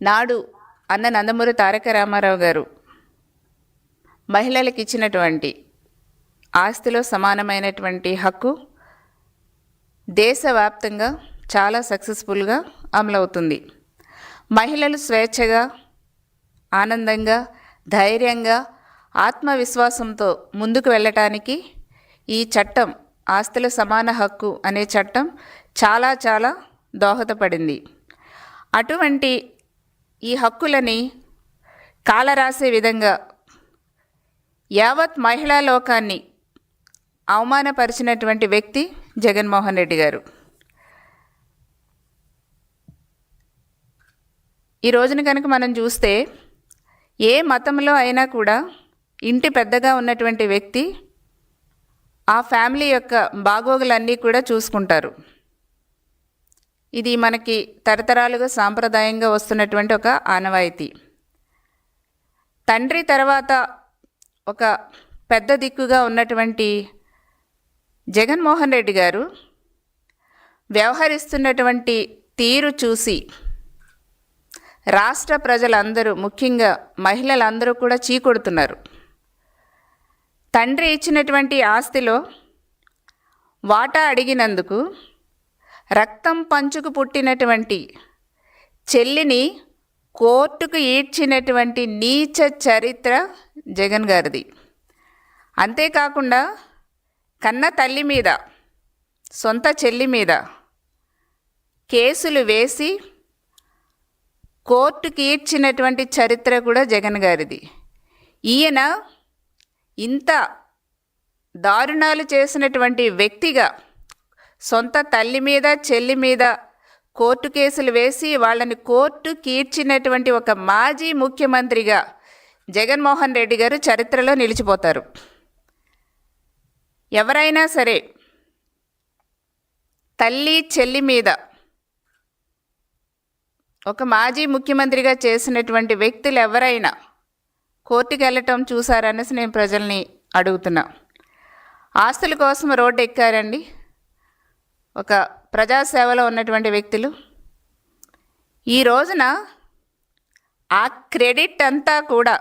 నాడు అన్న నందమూరి తారక రామారావు గారు మహిళలకు ఇచ్చినటువంటి ఆస్తిలో సమానమైనటువంటి హక్కు దేశవ్యాప్తంగా చాలా సక్సెస్ఫుల్గా అమలవుతుంది. మహిళలు స్వేచ్ఛగా, ఆనందంగా, ధైర్యంగా, ఆత్మవిశ్వాసంతో ముందుకు వెళ్ళటానికి ఈ చట్టం, ఆస్తుల సమాన హక్కు అనే చట్టం చాలా చాలా దోహదపడింది. అటువంటి ఈ హక్కులని కాలరాసే విధంగా యావత్ మహిళా లోకాన్ని అవమానపరిచినటువంటి వ్యక్తి జగన్మోహన్ రెడ్డి గారు. ఈ రోజున కనుక మనం చూస్తే ఏ మతంలో అయినా కూడా ఇంటి పెద్దగా ఉన్నటువంటి వ్యక్తి ఆ ఫ్యామిలీ యొక్క బాగోగులన్నీ కూడా చూసుకుంటారు. ఇది మనకి తరతరాలుగా సాంప్రదాయంగా వస్తున్నటువంటి ఒక ఆనవాయితీ. తండ్రి తర్వాత ఒక పెద్ద దిక్కుగా ఉన్నటువంటి జగన్మోహన్ రెడ్డి గారు వ్యవహరిస్తున్నటువంటి తీరు చూసి రాష్ట్ర ప్రజలందరూ, ముఖ్యంగా మహిళలందరూ కూడా చీకొడుతున్నారు. తండ్రి ఇచ్చినటువంటి ఆస్తిలో వాటా అడిగినందుకు రక్తం పంచుకు పుట్టినటువంటి చెల్లిని కోర్టుకు ఈడ్చినటువంటి నీచ చరిత్ర జగన్ గారిది. అంతేకాకుండా కన్న తల్లి మీద, సొంత చెల్లి మీద కేసులు వేసి కోర్టుకు ఈడ్చినటువంటి చరిత్ర కూడా జగన్ గారిది. ఈయన ఇంత దారుణాలు చేసినటువంటి వ్యక్తిగా సొంత తల్లి మీద, చెల్లి మీద కోర్టు కేసులు వేసి వాళ్ళని కోర్టు కీడ్చినటువంటి ఒక మాజీ ముఖ్యమంత్రిగా జగన్మోహన్ రెడ్డి గారు చరిత్రలో నిలిచిపోతారు. ఎవరైనా సరే తల్లి, చెల్లి మీద ఒక మాజీ ముఖ్యమంత్రిగా చేసినటువంటి వ్యక్తులు ఎవరైనా కోర్టుకు వెళ్ళటం చూసారనేసి నేను ప్రజల్ని అడుగుతున్నా. ఆస్తుల కోసం రోడ్డు ఎక్కారండి ఒక ప్రజాసేవలో ఉన్నటువంటి వ్యక్తులు. ఈ రోజున ఆ క్రెడిట్ అంతా కూడా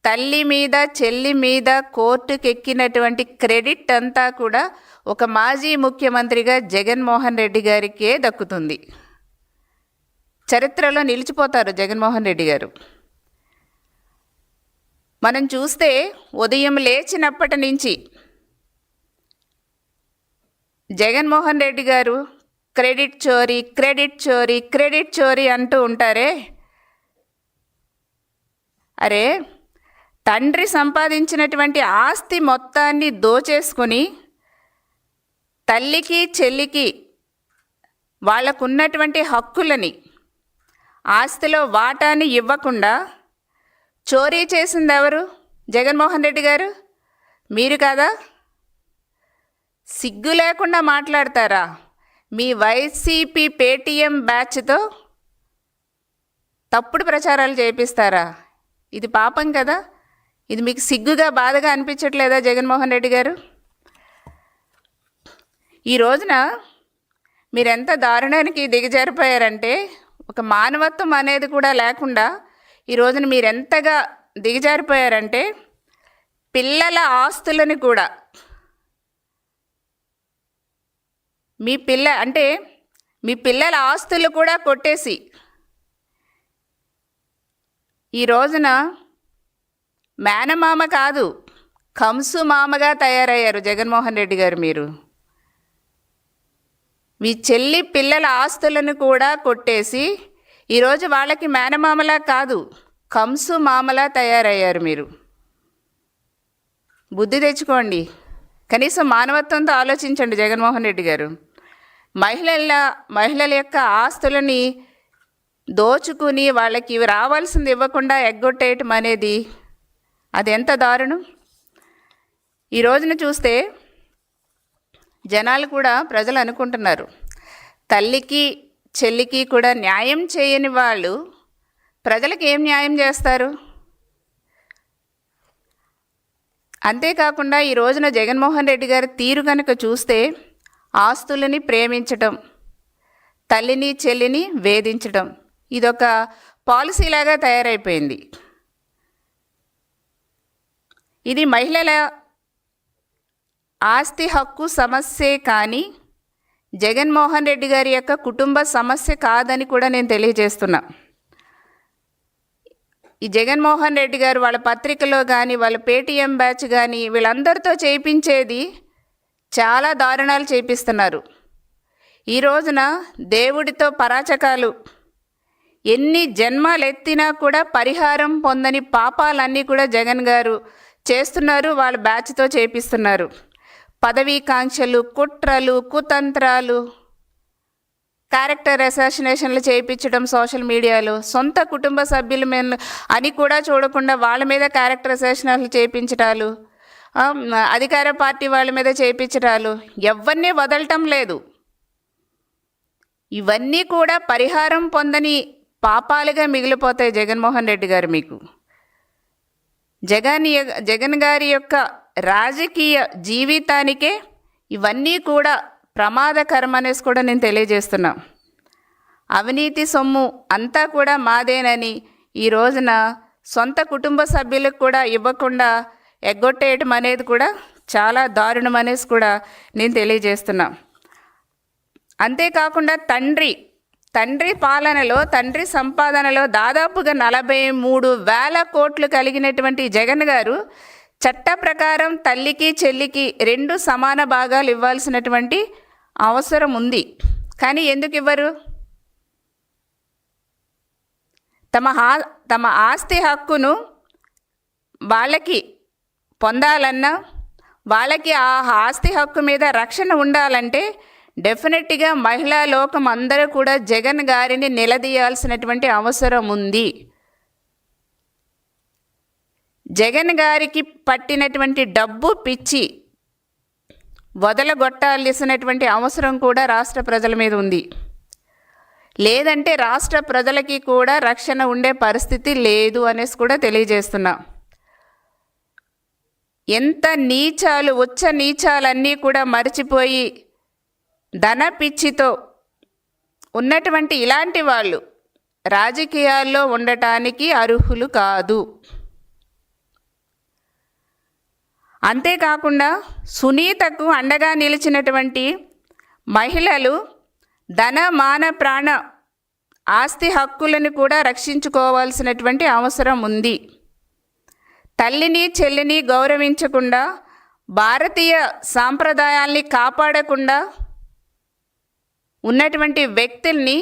తల్లి మీద, చెల్లి మీద కోర్టుకు ఎక్కినటువంటి క్రెడిట్ అంతా కూడా ఒక మాజీ ముఖ్యమంత్రిగా జగన్మోహన్ రెడ్డి గారికే దక్కుతుంది. చరిత్రలో నిలిచిపోతారు జగన్మోహన్ రెడ్డి గారు. మనం చూస్తే ఉదయం లేచినప్పటి నుంచి జగన్మోహన్ రెడ్డి గారు క్రెడిట్ చోరీ, క్రెడిట్ చోరీ, క్రెడిట్ చోరీ అంటూ ఉంటారే. అరే, తండ్రి సంపాదించినటువంటి ఆస్తి మొత్తాన్ని దోచేసుకొని తల్లికి, చెల్లికి వాళ్ళకున్నటువంటి హక్కులని, ఆస్తిలో వాటాని ఇవ్వకుండా చోరీ చేసింది ఎవరు? జగన్మోహన్ రెడ్డి గారు. మీరు కాదా? సిగ్గు లేకుండా మాట్లాడతారా? మీ వైసీపీ పేటీఎం బ్యాచ్తో తప్పుడు ప్రచారాలు చేపిస్తారా? ఇది పాపం కదా. ఇది మీకు సిగ్గుగా, బాధగా అనిపించట్లేదా జగన్మోహన్ రెడ్డి గారు? ఈ రోజున మీరెంత దారుణానికి దిగజారిపోయారంటే, ఒక మానవత్వం అనేది కూడా లేకుండా ఈ రోజున మీరెంతగా దిగజారిపోయారంటే, పిల్లల ఆస్తులను కూడా మీ పిల్లల ఆస్తులు కూడా కొట్టేసి ఈ రోజున మేనమామ కాదు, కంసు మామగా తయారయ్యారు జగన్మోహన్ రెడ్డి గారు. మీరు మీ చెల్లి పిల్లల ఆస్తులను కూడా కొట్టేసి ఈరోజు వాళ్ళకి మేనమామలా కాదు, కంసు మామలా తయారయ్యారు మీరు. బుద్ధి తెచ్చుకోండి. కనీసం మానవత్వంతో ఆలోచించండి జగన్మోహన్ రెడ్డి గారు. మహిళల యొక్క ఆస్తులని దోచుకుని వాళ్ళకి రావాల్సింది ఇవ్వకుండా ఎగ్గొట్టేయటం అనేది అది ఎంత దారుణం. ఈ రోజున చూస్తే జనాలు కూడా, ప్రజలు అనుకుంటున్నారు, తల్లికి, చెల్లికి కూడా న్యాయం చేయని వాళ్ళు ప్రజలకు ఏం న్యాయం చేస్తారు? అంతేకాకుండా ఈ రోజున జగన్మోహన్ రెడ్డి గారి తీరు కనుక చూస్తే ఆస్తులని ప్రేమించటం, తల్లిని, చెల్లిని వేధించటం, ఇదొక పాలసీలాగా తయారైపోయింది. ఇది మహిళల ఆస్తి హక్కు సమస్యే కానీ జగన్మోహన్ రెడ్డి గారి యొక్క కుటుంబ సమస్య కాదని కూడా నేను తెలియజేస్తున్నా. ఈ జగన్మోహన్ రెడ్డి గారు వాళ్ళ పత్రికలో కానీ వాళ్ళ పేటీఎం బ్యాచ్ కానీ వీళ్ళందరితో చేయించేది చాలా దారుణాలు చేపిస్తున్నారు. ఈ రోజున దేవుడితో పరాచకాలు ఎన్ని జన్మాలు ఎత్తినా కూడా పరిహారం పొందని పాపాలన్నీ కూడా జగన్ గారు చేస్తున్నారు, వాళ్ళ బ్యాచ్తో చేపిస్తున్నారు. పదవీకాంక్షలు, కుట్రలు, కుతంత్రాలు, క్యారెక్టర్ అసాసినేషన్లు చేయించడం సోషల్ మీడియాలో, సొంత కుటుంబ సభ్యుల మీద అని కూడా చూడకుండా వాళ్ళ మీద క్యారెక్టర్ అసాసినేషన్లు చేయించడాలు, అధికార పార్టీ వాళ్ళ మీద చేయించడాలు, ఎవరిని వదలటం లేదు. ఇవన్నీ కూడా పరిహారం పొందని పాపాలుగా మిగిలిపోతాయి జగన్మోహన్ రెడ్డి గారు మీకు. జగన్ గారి యొక్క రాజకీయ జీవితానికే ఇవన్నీ కూడా ప్రమాదకరం అనేసి కూడా నేను తెలియజేస్తున్నా. అవినీతి సొమ్ము అంతా కూడా మాదేనని ఈ రోజున సొంత కుటుంబ సభ్యులకు కూడా ఇవ్వకుండా ఎగ్గొట్టేయటం అనేది కూడా చాలా దారుణం అనేసి కూడా నేను తెలియజేస్తున్నా. అంతేకాకుండా తండ్రి పాలనలో, తండ్రి సంపాదనలో దాదాపుగా 43,000 కోట్లు కలిగినటువంటి జగన్ గారు చట్ట ప్రకారం తల్లికి చెల్లికి 2 సమాన భాగాలు ఇవ్వాల్సినటువంటి అవసరం ఉంది. కానీ ఎందుకు ఇవ్వరు? తమ ఆస్తి హక్కును వాళ్ళకి పొందాలన్నా, వాళ్ళకి ఆ ఆస్తి హక్కు మీద రక్షణ ఉండాలంటే డెఫినెట్గా మహిళా లోకం అందరూ కూడా జగన్ గారిని నిలదీయాల్సినటువంటి అవసరం ఉంది. జగన్ గారికి పట్టినటువంటి డబ్బు పిచ్చి వదలగొట్టాల్సినటువంటి అవసరం కూడా రాష్ట్ర ప్రజల మీద ఉంది. లేదంటే రాష్ట్ర ప్రజలకి కూడా రక్షణ ఉండే పరిస్థితి లేదు అనేసి కూడా తెలియజేస్తున్నా. ఎంత నీచాలు, ఉచ్చ నీచాలన్నీ కూడా మర్చిపోయి ధన పిచ్చితో ఉన్నటువంటి ఇలాంటి వాళ్ళు రాజకీయాల్లో ఉండటానికి అర్హులు కాదు. అంతేకాకుండా సునీతకు అండగా నిలిచినటువంటి మహిళలు ధన, మాన, ప్రాణ, ఆస్తి హక్కులను కూడా రక్షించుకోవాల్సినటువంటి అవసరం ఉంది. తల్లిని చెల్లిని గౌరవించకుండా, భారతీయ సాంప్రదాయాల్ని కాపాడకుండా ఉన్నటువంటి వ్యక్తుల్ని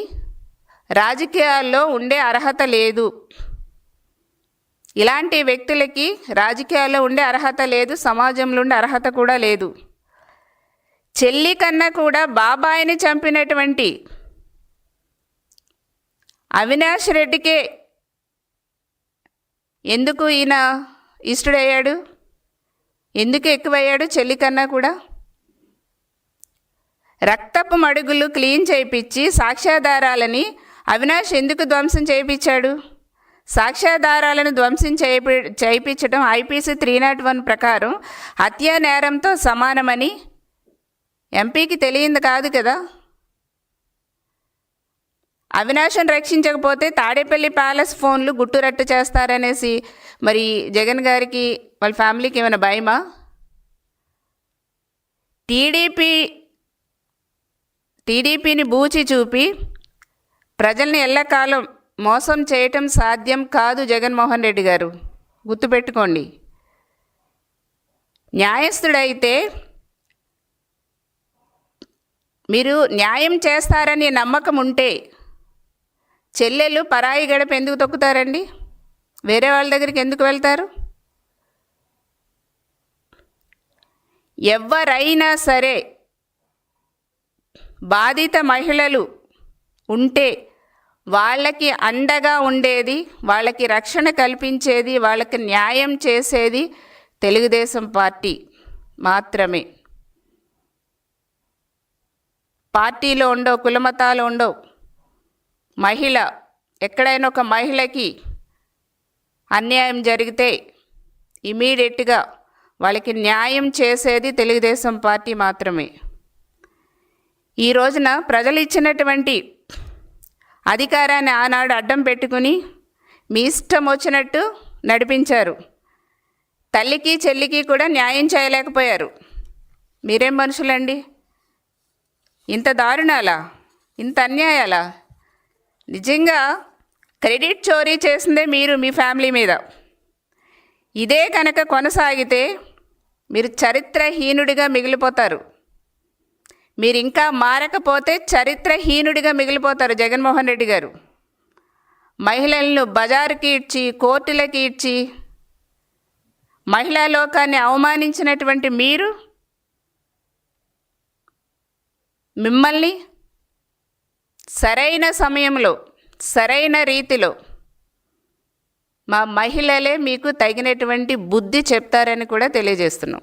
రాజకీయాల్లో ఉండే అర్హత లేదు. ఇలాంటి వ్యక్తులకి రాజకీయాల్లో ఉండే అర్హత లేదు, సమాజంలో ఉండే అర్హత కూడా లేదు. చెల్లి కన్నా కూడా బాబాయిని చంపినటువంటి అవినాష్ రెడ్డికే ఎందుకు ఈయన ఇష్టడయ్యాడు? ఎందుకు ఎక్కువయ్యాడు చెల్లి కన్నా కూడా? రక్తపు మడుగులు క్లీన్ చేయించి సాక్ష్యాధారాలని అవినాష్ ఎందుకు ధ్వంసం చేయించాడు? సాక్ష్యాధారాలను ధ్వంసం చేయించడం ఐపీసీ 301 ప్రకారం హత్యా నేరంతో సమానమని ఎంపీకి తెలియంది కాదు కదా. అవినాష్ను రక్షించకపోతే తాడేపల్లి ప్యాలెస్ ఫోన్లు గుట్టురట్టు చేస్తారనేసి మరి జగన్ గారికి వాళ్ళ ఫ్యామిలీకి ఏమైనా భయమా? టీడీపీని బూచి చూపి ప్రజల్ని ఎల్లకాలం మోసం చేయటం సాధ్యం కాదు జగన్మోహన్ రెడ్డి గారు, గుర్తుపెట్టుకోండి. న్యాయస్థుడైతే మీరు న్యాయం చేస్తారని నమ్మకం ఉంటే చెల్లెలు పరాయి గడప ఎందుకు తొక్కుతారండి? వేరే వాళ్ళ దగ్గరికి ఎందుకు వెళ్తారు? ఎవరైనా సరే బాధిత మహిళలు ఉంటే వాళ్ళకి అండగా ఉండేది, వాళ్ళకి రక్షణ కల్పించేది, వాళ్ళకి న్యాయం చేసేది తెలుగుదేశం పార్టీ మాత్రమే. పార్టీలో ఉండవు, కులమతాలు ఉండవు. మహిళ ఎక్కడైనా ఒక మహిళకి అన్యాయం జరిగితే ఇమీడియట్గా వాళ్ళకి న్యాయం చేసేది తెలుగుదేశం పార్టీ మాత్రమే. ఈ రోజున ప్రజలు ఇచ్చినటువంటి అధికారాన్ని ఆనాడు అడ్డం పెట్టుకుని మీ ఇష్టం వచ్చినట్టు నడిపించారు. తల్లికి చెల్లికి కూడా న్యాయం చేయలేకపోయారు. మీరేం మనుషులండి? ఇంత దారుణాలా, ఇంత అన్యాయాలా? నిజంగా క్రెడిట్ చోరీ చేసిందే మీరు మీ ఫ్యామిలీ మీద. ఇదే కనుక కొనసాగితే మీరు చరిత్రహీనుడిగా మిగిలిపోతారు. మీరు ఇంకా మారకపోతే చరిత్రహీనుడిగా మిగిలిపోతారు జగన్మోహన్ రెడ్డి గారు. మహిళలను బజారుకి ఇడ్చి, కోర్టులకి ఇడ్చి, మహిళా లోకాన్ని అవమానించినటువంటి మీరు, మిమ్మల్ని సరైన సమయంలో సరైన రీతిలో మా మహిళలే మీకు తగినటువంటి బుద్ధి చెప్తారని కూడా తెలియజేస్తున్నాం.